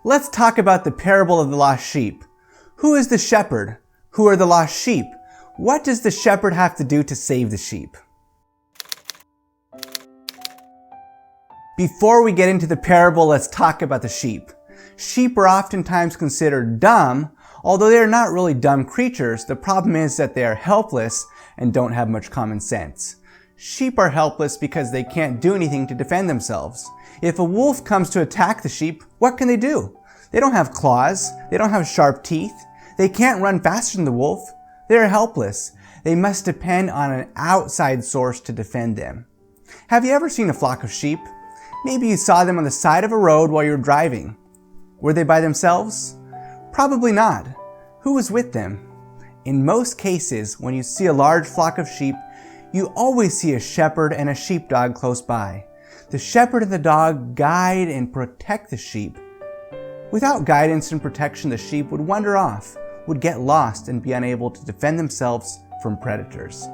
Let's talk about the parable of the lost sheep. Who is the shepherd? Who are the lost sheep? What does the shepherd have to do to save the sheep? Before we get into the parable, let's talk about the sheep. Sheep are oftentimes considered dumb, although they are not really dumb creatures. The problem is that they are helpless and don't have much common sense. Sheep are helpless because they can't do anything to defend themselves. If a wolf comes to attack the sheep, what can they do? They don't have claws. They don't have sharp teeth. They can't run faster than the wolf. They are helpless. They must depend on an outside source to defend them. Have you ever seen a flock of sheep? Maybe you saw them on the side of a road while you were driving. Were they by themselves? Probably not. Who was with them? In most cases, when you see a large flock of sheep, you always see a shepherd and a sheepdog close by. The shepherd and the dog guide and protect the sheep. Without guidance and protection, the sheep would wander off, would get lost, and be unable to defend themselves from predators.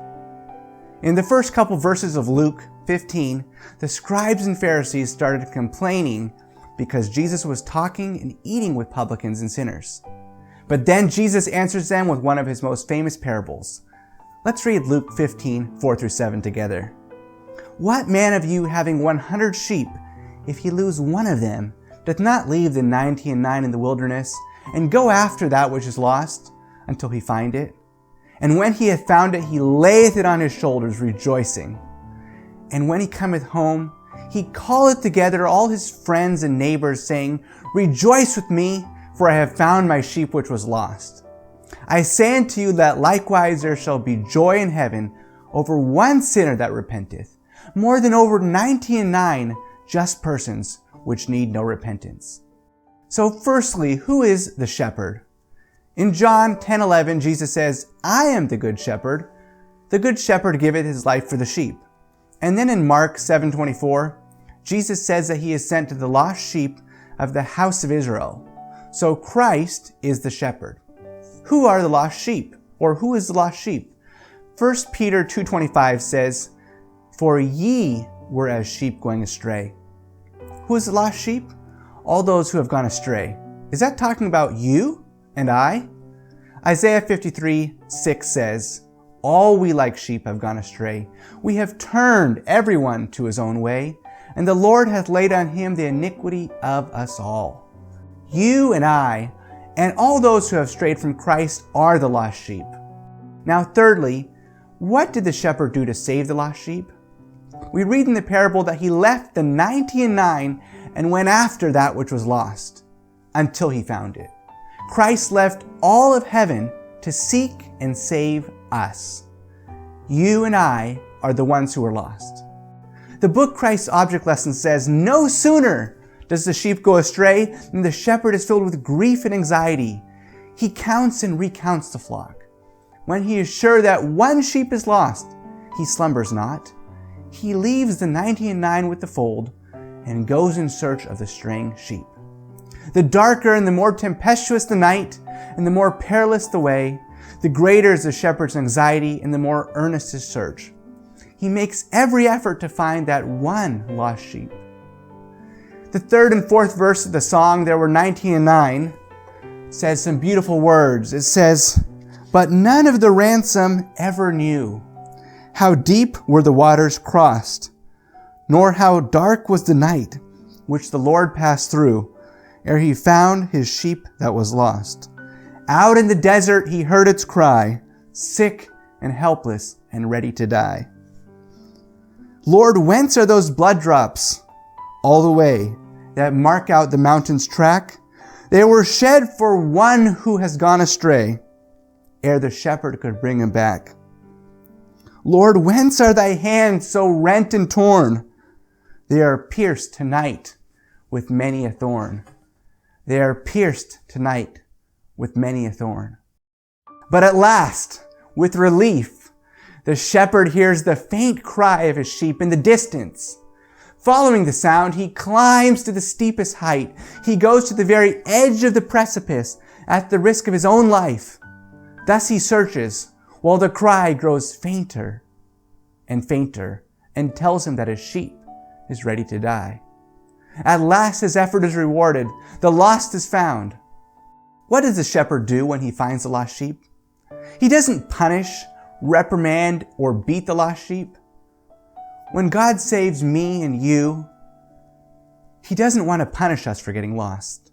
In the first couple verses of Luke 15, the scribes and Pharisees started complaining because Jesus was talking and eating with publicans and sinners. But then Jesus answers them with one of his most famous parables. Let's read Luke 15, 4-7 together. What man of you, having 100 sheep, if he lose one of them, doth not leave the 99 in the wilderness, and go after that which is lost, until he find it? And when he hath found it, he layeth it on his shoulders, rejoicing. And when he cometh home, he calleth together all his friends and neighbours, saying, Rejoice with me, for I have found my sheep which was lost. I say unto you that likewise there shall be joy in heaven over one sinner that repenteth, more than over 99 just persons which need no repentance. So firstly, who is the shepherd? In John 10:11, Jesus says, I am the good shepherd. The good shepherd giveth his life for the sheep. And then in Mark 7:24, Jesus says that he is sent to the lost sheep of the house of Israel. So Christ is the shepherd. Who are the lost sheep? Or who is the lost sheep? 1 Peter 2:25 says, For ye were as sheep going astray. Who is the lost sheep? All those who have gone astray. Is that talking about you and I? Isaiah 53:6 says, All we like sheep have gone astray. We have turned everyone to his own way, and the Lord hath laid on him the iniquity of us all. You and I, and all those who have strayed from Christ, are the lost sheep. Now thirdly, what did the shepherd do to save the lost sheep? We read in the parable that he left the 99 and went after that which was lost, until he found it. Christ left all of heaven to seek and save us. You and I are the ones who are lost. The book Christ's Object Lesson says, no sooner does the sheep go astray than the shepherd is filled with grief and anxiety. He counts and recounts the flock. When he is sure that one sheep is lost, he slumbers not. He leaves the 99 with the fold and goes in search of the straying sheep. The darker and the more tempestuous the night, and the more perilous the way, the greater is the shepherd's anxiety and the more earnest his search. He makes every effort to find that one lost sheep. The third and fourth verse of the song, There Were 99, says some beautiful words. It says, But none of the ransom ever knew how deep were the waters crossed, nor how dark was the night which the Lord passed through, ere he found his sheep that was lost. Out in the desert he heard its cry, sick and helpless and ready to die. Lord, whence are those blood drops? All the way that mark out the mountain's track? They were shed for one who has gone astray, ere the shepherd could bring him back. Lord, whence are thy hands so rent and torn? They are pierced tonight with many a thorn. They are pierced tonight with many a thorn. But at last, with relief, the shepherd hears the faint cry of his sheep in the distance. Following the sound, he climbs to the steepest height. He goes to the very edge of the precipice at the risk of his own life. Thus he searches, while the cry grows fainter and fainter and tells him that his sheep is ready to die. At last his effort is rewarded. The lost is found. What does the shepherd do when he finds the lost sheep? He doesn't punish, reprimand, or beat the lost sheep. When God saves me and you, He doesn't want to punish us for getting lost.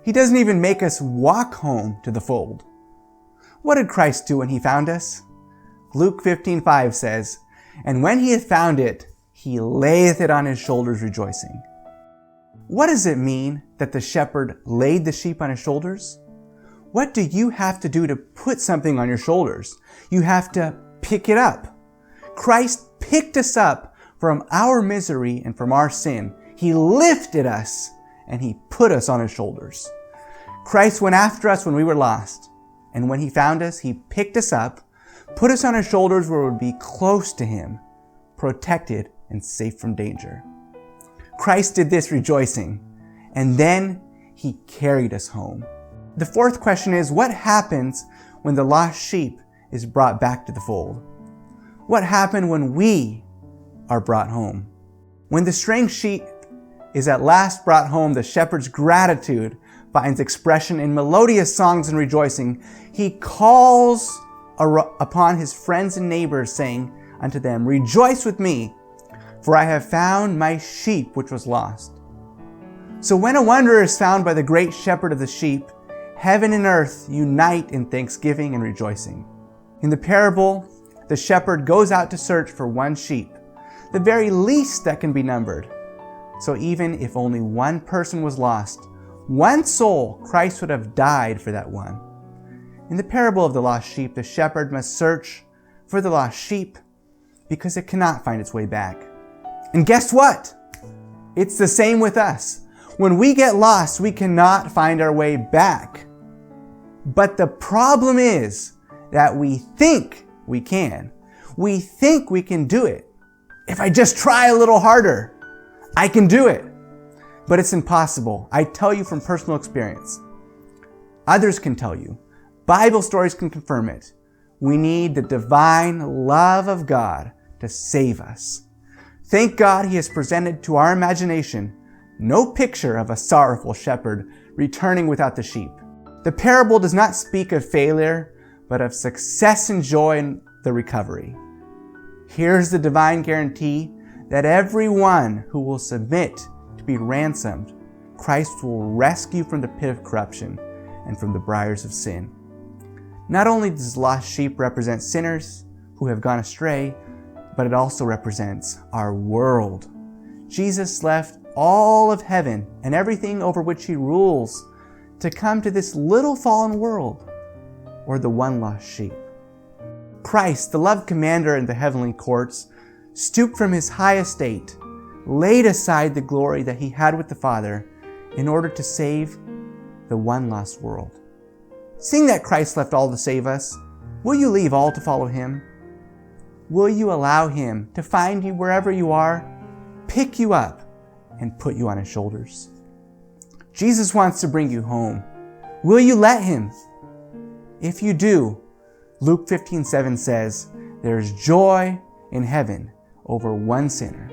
He doesn't even make us walk home to the fold. What did Christ do when He found us? Luke 15:5 says, "And when He hath found it, He layeth it on His shoulders rejoicing." What does it mean that the shepherd laid the sheep on His shoulders? What do you have to do to put something on your shoulders? You have to pick it up. Christ picked us up from our misery and from our sin. He lifted us and He put us on His shoulders. Christ went after us when we were lost. And when He found us, He picked us up, put us on His shoulders where we would be close to Him, protected and safe from danger. Christ did this rejoicing, and then He carried us home. The fourth question is, what happens when the lost sheep is brought back to the fold? What happened when we are brought home? When the straying sheep is at last brought home, the shepherd's gratitude finds expression in melodious songs and rejoicing. He calls upon his friends and neighbors, saying unto them, "Rejoice with me, for I have found my sheep which was lost." So when a wanderer is found by the great shepherd of the sheep, heaven and earth unite in thanksgiving and rejoicing. In the parable, the shepherd goes out to search for one sheep, the very least that can be numbered. So even if only one person was lost, one soul, Christ would have died for that one. In the parable of the lost sheep, the shepherd must search for the lost sheep because it cannot find its way back. And guess what? It's the same with us. When we get lost, we cannot find our way back. But the problem is that we think we can. We think we can do it. If I just try a little harder, I can do it. But it's impossible. I tell you from personal experience. Others can tell you. Bible stories can confirm it. We need the divine love of God to save us. Thank God He has presented to our imagination no picture of a sorrowful shepherd returning without the sheep. The parable does not speak of failure, but of success and joy in the recovery. Here's the divine guarantee that everyone who will submit to be ransomed, Christ will rescue from the pit of corruption and from the briars of sin. Not only does lost sheep represent sinners who have gone astray, but it also represents our world. Jesus left all of heaven and everything over which He rules to come to this little fallen world, or the one lost sheep. Christ, the loved commander in the heavenly courts, stooped from His high estate, laid aside the glory that He had with the Father in order to save the one lost world. Seeing that Christ left all to save us, will you leave all to follow Him? Will you allow Him to find you wherever you are, pick you up, and put you on His shoulders? Jesus wants to bring you home. Will you let Him? If you do, Luke 15:7 says, "There is joy in heaven over one sinner